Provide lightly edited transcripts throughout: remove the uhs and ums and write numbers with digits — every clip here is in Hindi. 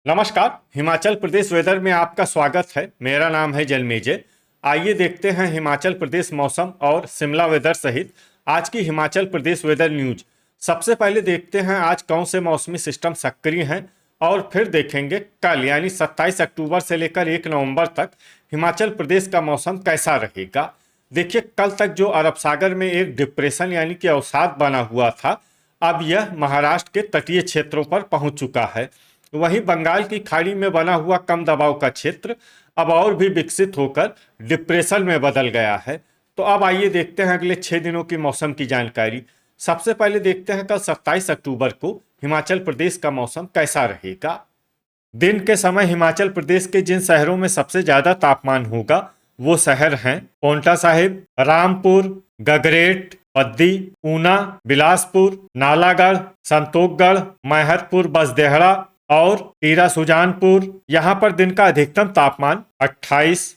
नमस्कार। हिमाचल प्रदेश वेदर में आपका स्वागत है। मेरा नाम है जलमेजय। आइए देखते हैं हिमाचल प्रदेश मौसम और शिमला वेदर सहित आज की हिमाचल प्रदेश वेदर न्यूज। सबसे पहले देखते हैं आज कौन से मौसमी सिस्टम सक्रिय हैं और फिर देखेंगे कल यानी 27 अक्टूबर से लेकर 1 नवंबर तक हिमाचल प्रदेश का मौसम कैसा रहेगा। देखिए, कल तक जो अरब सागर में एक डिप्रेशन यानी कि अवसाद बना हुआ था, अब यह महाराष्ट्र के तटीय क्षेत्रों पर पहुंच चुका है। वहीं बंगाल की खाड़ी में बना हुआ कम दबाव का क्षेत्र अब और भी विकसित होकर डिप्रेशन में बदल गया है। तो अब आइए देखते हैं अगले 6 दिनों की मौसम की जानकारी। सबसे पहले देखते हैं कल 27 अक्टूबर को हिमाचल प्रदेश का मौसम कैसा रहेगा। दिन के समय हिमाचल प्रदेश के जिन शहरों में सबसे ज्यादा तापमान होगा वो शहर हैं पांवटा साहिब, रामपुर, गगरेट, पद्दी, ऊना, बिलासपुर, नालागढ़, संतोखगढ़, मैहतपुर, बसदेहड़ा और टीरा सुजानपुर। यहाँ पर दिन का अधिकतम तापमान 28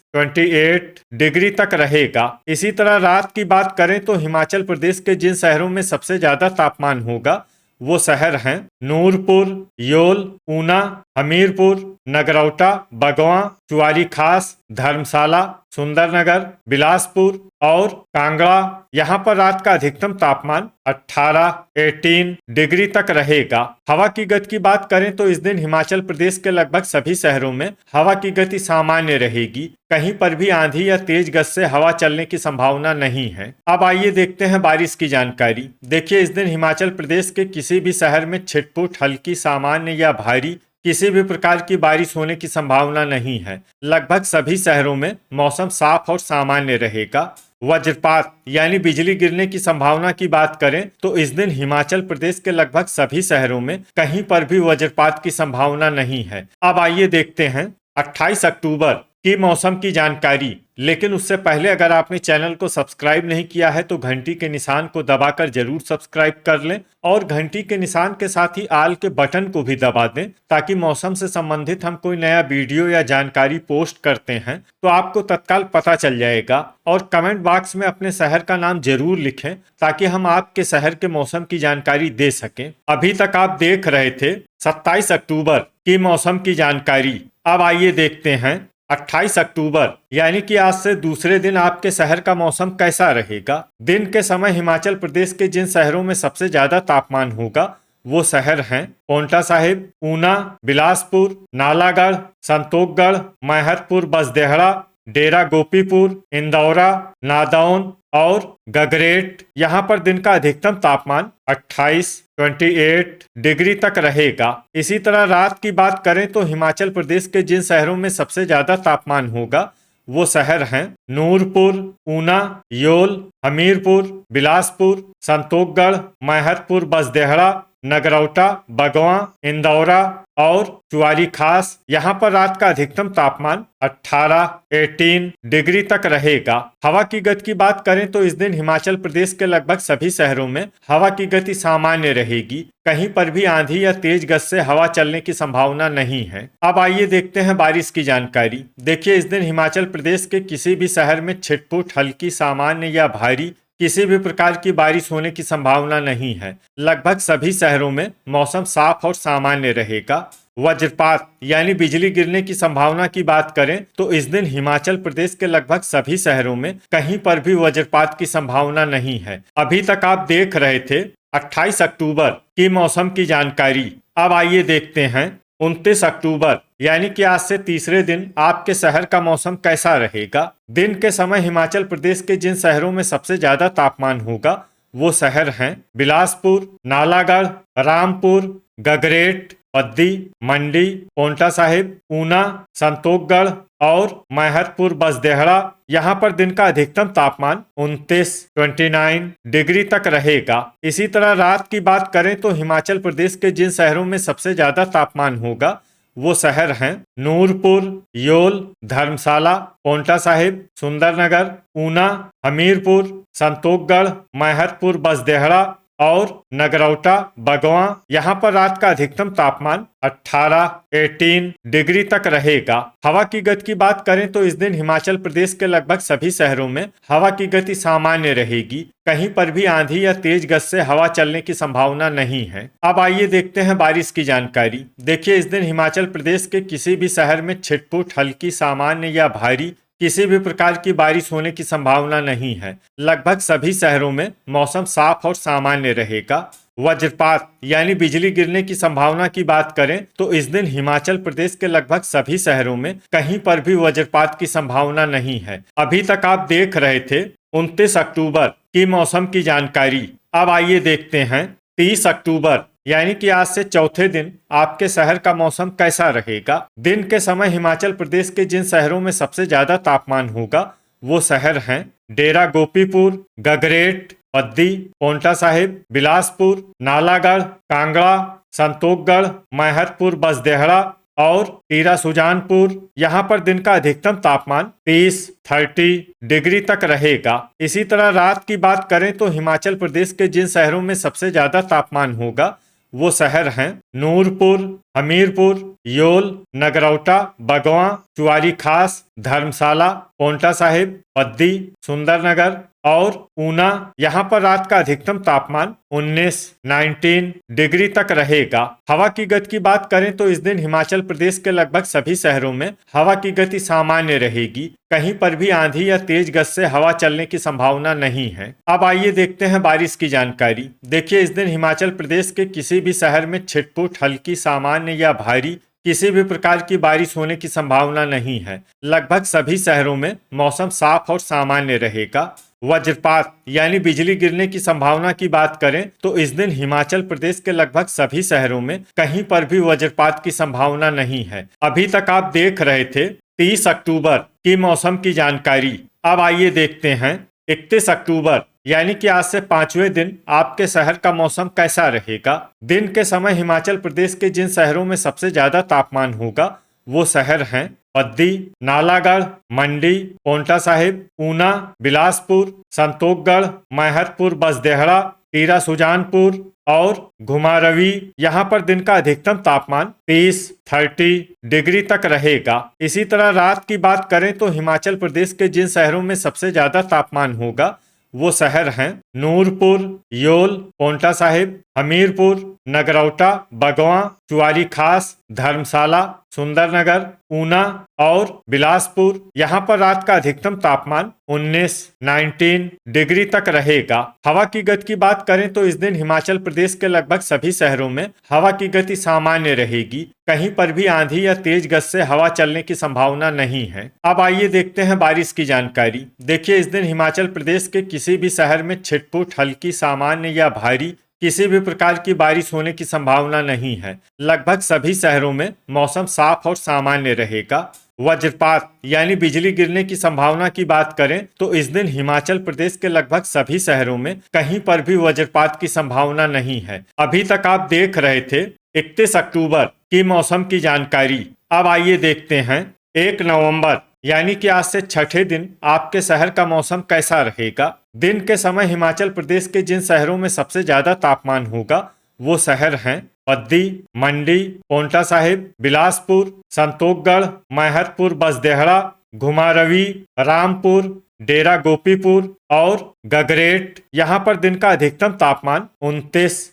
डिग्री तक रहेगा। इसी तरह रात की बात करें तो हिमाचल प्रदेश के जिन शहरों में सबसे ज्यादा तापमान होगा वो शहर हैं नूरपुर, योल, ऊना, हमीरपुर, नगरौटा, बगवां, चुआरी खास, धर्मशाला, सुंदरनगर, बिलासपुर और कांगड़ा। यहाँ पर रात का अधिकतम तापमान 18 डिग्री तक रहेगा। हवा की गति की बात करें तो इस दिन हिमाचल प्रदेश के लगभग सभी शहरों में हवा की गति सामान्य रहेगी। कहीं पर भी आंधी या तेज गति से हवा चलने की संभावना नहीं है। अब आइए देखते हैं बारिश की जानकारी। देखिए, इस दिन हिमाचल प्रदेश के किसी भी शहर में छिटपुट, हल्की, सामान्य या भारी किसी भी प्रकार की बारिश होने की संभावना नहीं है। लगभग सभी शहरों में मौसम साफ और सामान्य रहेगा। वज्रपात यानी बिजली गिरने की संभावना की बात करें तो इस दिन हिमाचल प्रदेश के लगभग सभी शहरों में कहीं पर भी वज्रपात की संभावना नहीं है। अब आइए देखते हैं 28 अक्टूबर की मौसम की जानकारी। लेकिन उससे पहले अगर आपने चैनल को सब्सक्राइब नहीं किया है तो घंटी के निशान को दबाकर जरूर सब्सक्राइब कर लें और घंटी के निशान के साथ ही आल के बटन को भी दबा दें ताकि मौसम से संबंधित हम कोई नया वीडियो या जानकारी पोस्ट करते हैं तो आपको तत्काल पता चल जाएगा। और कमेंट बॉक्स में अपने शहर का नाम जरूर लिखें ताकि हम आपके शहर के मौसम की जानकारी दे सकें। अभी तक आप देख रहे थे 27 अक्टूबर की मौसम की जानकारी। अब आइए देखते हैं 28 अक्टूबर यानी कि आज से दूसरे दिन आपके शहर का मौसम कैसा रहेगा। दिन के समय हिमाचल प्रदेश के जिन शहरों में सबसे ज्यादा तापमान होगा वो शहर हैं पांवटा साहिब, ऊना, बिलासपुर, नालागढ़, संतोखगढ़, मैहतपुर, बसदेहड़ा, डेरा गोपीपुर, इंदौरा, नादौन और गगरेट। यहाँ पर दिन का अधिकतम तापमान 28 डिग्री तक रहेगा। इसी तरह रात की बात करें तो हिमाचल प्रदेश के जिन शहरों में सबसे ज्यादा तापमान होगा वो शहर हैं नूरपुर, ऊना, योल, हमीरपुर, बिलासपुर, संतोखगढ़, मैहतपुर, बसदेहड़ा, नगरौटा, बगवां, इंदौरा और चुआरी खास। यहाँ पर रात का अधिकतम तापमान 18 डिग्री तक रहेगा। हवा की गति की बात करें तो इस दिन हिमाचल प्रदेश के लगभग सभी शहरों में हवा की गति सामान्य रहेगी। कहीं पर भी आंधी या तेज गति से हवा चलने की संभावना नहीं है। अब आइए देखते हैं बारिश की जानकारी। देखिए, इस दिन हिमाचल प्रदेश के किसी भी शहर में छिटपुट, हल्की, सामान्य या भारी किसी भी प्रकार की बारिश होने की संभावना नहीं है। लगभग सभी शहरों में मौसम साफ और सामान्य रहेगा। वज्रपात यानी बिजली गिरने की संभावना की बात करें तो इस दिन हिमाचल प्रदेश के लगभग सभी शहरों में कहीं पर भी वज्रपात की संभावना नहीं है। अभी तक आप देख रहे थे 28 अक्टूबर की मौसम की जानकारी। अब आइए देखते हैं 29 अक्टूबर यानी कि आज से तीसरे दिन आपके शहर का मौसम कैसा रहेगा। दिन के समय हिमाचल प्रदेश के जिन शहरों में सबसे ज्यादा तापमान होगा वो शहर हैं बिलासपुर, नालागढ़, रामपुर, गगरेट, पद्दी, मंडी, पांवटा साहिब, ऊना, संतोखगढ़ और मैहतपुर, बसदेहड़ा। यहाँ पर दिन का अधिकतम तापमान 29 डिग्री तक रहेगा। इसी तरह रात की बात करें तो हिमाचल प्रदेश के जिन शहरों में सबसे ज्यादा तापमान होगा वो शहर हैं नूरपुर, योल, धर्मशाला, पांवटा साहिब, सुंदरनगर, ऊना, हमीरपुर, संतोखगढ़, मैहतपुर, बसदेहड़ा और नगरौटा, बगवां, यहाँ पर रात का अधिकतम तापमान 18 डिग्री तक रहेगा। हवा की गति की बात करें तो इस दिन हिमाचल प्रदेश के लगभग सभी शहरों में हवा की गति सामान्य रहेगी। कहीं पर भी आंधी या तेज गति से हवा चलने की संभावना नहीं है। अब आइए देखते हैं बारिश की जानकारी। देखिए, इस दिन हिमाचल प्रदेश के किसी भी शहर में छिटपुट, हल्की, सामान्य या भारी किसी भी प्रकार की बारिश होने की संभावना नहीं है। लगभग सभी शहरों में मौसम साफ और सामान्य रहेगा। वज्रपात यानी बिजली गिरने की संभावना की बात करें तो इस दिन हिमाचल प्रदेश के लगभग सभी शहरों में कहीं पर भी वज्रपात की संभावना नहीं है। अभी तक आप देख रहे थे 29 अक्टूबर की मौसम की जानकारी। अब आइए देखते हैं 30 अक्टूबर यानी कि आज से चौथे दिन आपके शहर का मौसम कैसा रहेगा। दिन के समय हिमाचल प्रदेश के जिन शहरों में सबसे ज्यादा तापमान होगा वो शहर हैं डेरा गोपीपुर, गगरेट, पद्दी, पोंटा साहिब, बिलासपुर, नालागढ़, कांगड़ा, संतोखगढ़, मैहतपुर, बसदेहड़ा और टीरा सुजानपुर। यहाँ पर दिन का अधिकतम तापमान 30 डिग्री तक रहेगा। इसी तरह रात की बात करें तो हिमाचल प्रदेश के जिन शहरों में सबसे ज्यादा तापमान होगा वो शहर हैं नूरपुर, हमीरपुर, योल, नगरौटा, बगवां, चुआरी खास, धर्मशाला, पोंटा साहिब, पद्दी, सुंदरनगर और ऊना। यहाँ पर रात का अधिकतम तापमान 19 डिग्री तक रहेगा। हवा की गति की बात करें तो इस दिन हिमाचल प्रदेश के लगभग सभी शहरों में हवा की गति सामान्य रहेगी। कहीं पर भी आंधी या तेज गति से हवा चलने की संभावना नहीं है। अब आइए देखते हैं बारिश की जानकारी। देखिए, इस दिन हिमाचल प्रदेश के किसी भी शहर में छिटपुट, हल्की, सामान्य या भारी किसी भी प्रकार की बारिश होने की संभावना नहीं है। लगभग सभी शहरों में मौसम साफ और सामान्य रहेगा। वज्रपात यानी बिजली गिरने की संभावना की बात करें तो इस दिन हिमाचल प्रदेश के लगभग सभी शहरों में कहीं पर भी वज्रपात की संभावना नहीं है। अभी तक आप देख रहे थे 30 अक्टूबर की मौसम की जानकारी। अब आइए देखते हैं 31 अक्टूबर यानी कि आज से 5वें दिन आपके शहर का मौसम कैसा रहेगा। दिन के समय हिमाचल प्रदेश के जिन शहरों में सबसे ज्यादा तापमान होगा वो शहर हैं पद्दी, नालागढ़, मंडी, पोंटा साहिब, ऊना, बिलासपुर, संतोखगढ़, मैहतपुर, बसदेहड़ा, टीरा सुजानपुर और घुमारवी। यहाँ पर दिन का अधिकतम तापमान 30 डिग्री तक रहेगा। इसी तरह रात की बात करें तो हिमाचल प्रदेश के जिन शहरों में सबसे ज्यादा तापमान होगा वो शहर हैं नूरपुर, योल, पोंटा साहिब, हमीरपुर, नगरौटा, बगवां, चुआरी खास, धर्मशाला, सुंदरनगर, ऊना और बिलासपुर। यहाँ पर रात का अधिकतम तापमान 19 डिग्री तक रहेगा। हवा की गति की बात करें तो इस दिन हिमाचल प्रदेश के लगभग सभी शहरों में हवा की गति सामान्य रहेगी। कहीं पर भी आंधी या तेज गति से हवा चलने की संभावना नहीं है। अब आइए देखते हैं बारिश की जानकारी। देखिए, इस दिन हिमाचल प्रदेश के किसी भी शहर में छिटपुट, हल्की, सामान्य या भारी किसी भी प्रकार की बारिश होने की संभावना नहीं है। लगभग सभी शहरों में मौसम साफ और सामान्य रहेगा। वज्रपात यानी बिजली गिरने की संभावना की बात करें तो इस दिन हिमाचल प्रदेश के लगभग सभी शहरों में कहीं पर भी वज्रपात की संभावना नहीं है। अभी तक आप देख रहे थे 31 अक्टूबर की मौसम की जानकारी। अब आइए देखते हैं 1 नवंबर यानी कि आज से छठे दिन आपके शहर का मौसम कैसा रहेगा। दिन के समय हिमाचल प्रदेश के जिन शहरों में सबसे ज्यादा तापमान होगा वो शहर हैं पद्दी, मंडी, पोंटा साहिब, बिलासपुर, संतोखगढ़, मैहतपुर, बसदेहड़ा, घुमारवी, रामपुर, डेरा गोपीपुर और गगरेट। यहाँ पर दिन का अधिकतम तापमान 29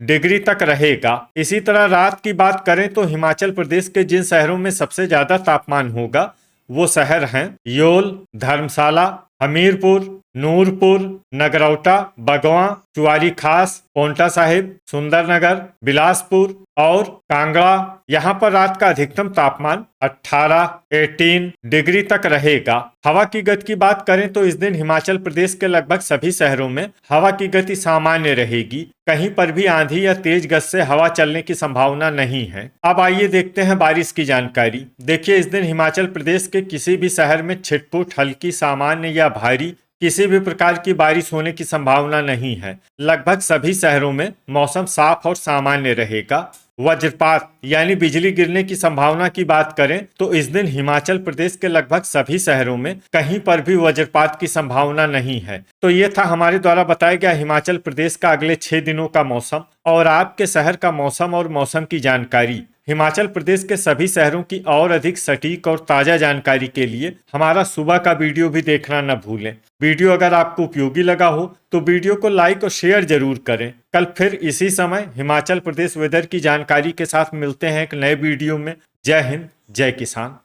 डिग्री तक रहेगा। इसी तरह रात की बात करें तो हिमाचल प्रदेश के जिन शहरों में सबसे ज्यादा तापमान होगा वो शहर हैं योल, धर्मशाला, हमीरपुर, नूरपुर, नगरौटा, बगवां, चुआरी खास, पोंटा साहिब, सुंदरनगर, बिलासपुर और कांगड़ा। यहाँ पर रात का अधिकतम तापमान 18 डिग्री तक रहेगा। हवा की गति की बात करें तो इस दिन हिमाचल प्रदेश के लगभग सभी शहरों में हवा की गति सामान्य रहेगी। कहीं पर भी आंधी या तेज गति से हवा चलने की संभावना नहीं है। अब आइए देखते हैं बारिश की जानकारी। देखिए, इस दिन हिमाचल प्रदेश के किसी भी शहर में छिटपुट, हल्की, सामान्य या भारी किसी भी प्रकार की बारिश होने की संभावना नहीं है। लगभग सभी शहरों में मौसम साफ और सामान्य रहेगा। वज्रपात यानी बिजली गिरने की संभावना की बात करें तो इस दिन हिमाचल प्रदेश के लगभग सभी शहरों में कहीं पर भी वज्रपात की संभावना नहीं है। तो ये था हमारे द्वारा बताया गया हिमाचल प्रदेश का अगले 6 दिनों का मौसम और आपके शहर का मौसम और मौसम की जानकारी। हिमाचल प्रदेश के सभी शहरों की और अधिक सटीक और ताजा जानकारी के लिए हमारा सुबह का वीडियो भी देखना न भूलें। वीडियो अगर आपको उपयोगी लगा हो तो वीडियो को लाइक और शेयर जरूर करें। कल फिर इसी समय हिमाचल प्रदेश वेदर की जानकारी के साथ मिलते हैं एक नए वीडियो में। जय हिंद, जय किसान।